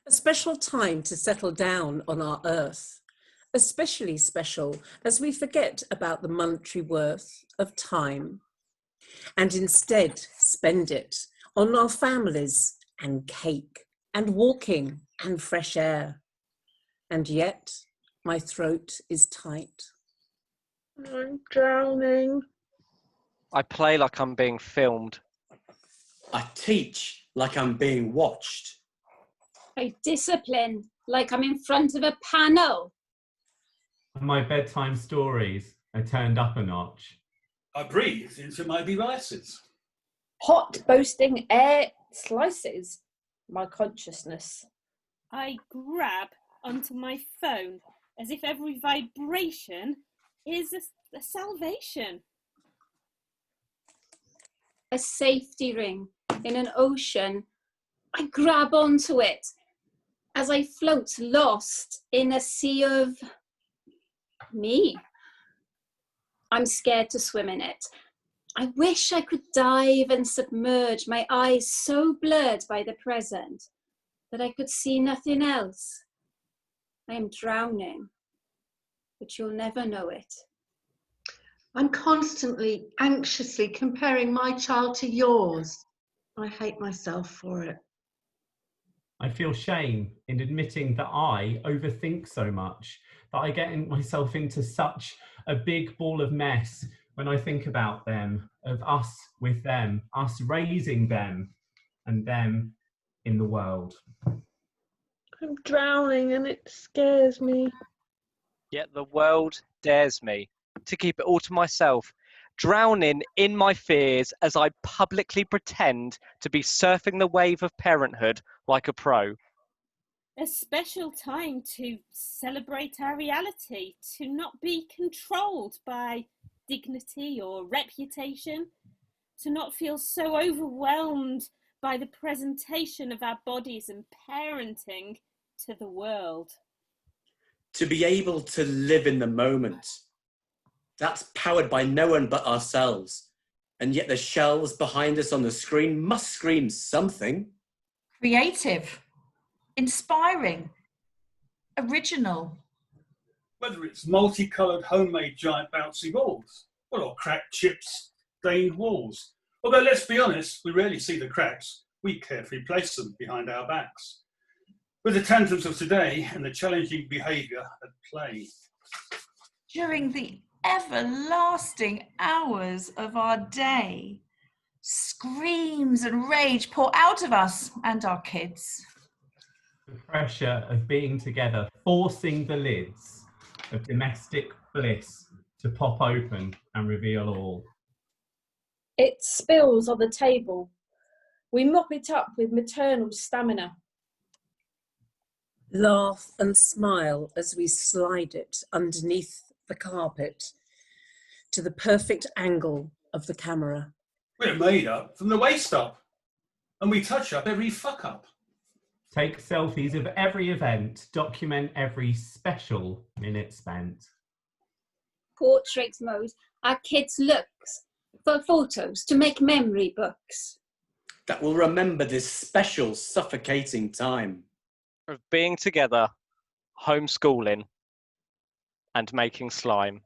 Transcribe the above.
A special time to settle down on our earth, especially special as we forget about the monetary worth of time and instead spend it on our families and cake and walking and fresh air. And yet my throat is tight. I'm drowning. I play like I'm being filmed. I teach like I'm being watched. I discipline like I'm in front of a panel. My bedtime stories are turned up a notch. I breathe into my devices. Hot boasting air slices my consciousness. I grab onto my phone as if every vibration is a salvation. A safety ring in an ocean. I grab onto it as I float lost in a sea of me. I'm scared to swim in it. I wish I could dive and submerge, my eyes so blurred by the present that I could see nothing else. I am drowning, but you'll never know it. I'm constantly, anxiously comparing my child to yours. I hate myself for it. I feel shame in admitting that I overthink so much, that I get myself into such a big ball of mess when I think about them, of us with them, us raising them, and them in the world. I'm drowning and it scares me. Yet the world dares me to keep it all to myself, drowning in my fears as I publicly pretend to be surfing the wave of parenthood like a pro. A special time to celebrate our reality, to not be controlled by dignity or reputation, to not feel so overwhelmed by the presentation of our bodies and parenting to the world. To be able to live in the moment. That's powered by no one but ourselves. And yet the shells behind us on the screen must scream something. Creative, inspiring, original. Whether it's multicoloured homemade giant bouncy balls, or cracked chips, stained walls. Although let's be honest, we rarely see the cracks. We carefully place them behind our backs. With the tantrums of today and the challenging behaviour at play. During the everlasting hours of our day, screams and rage pour out of us and our kids. The pressure of being together, forcing the lids of domestic bliss to pop open and reveal all. It spills on the table. We mop it up with maternal stamina. Laugh and smile as we slide it underneath the carpet to the perfect angle of the camera. We're made up from the waist up, and we touch up every fuck up. Take selfies of every event, document every special minute spent. Portrait mode, our kids' looks for photos to make memory books. That will remember this special suffocating time. Of being together, homeschooling, and making slime.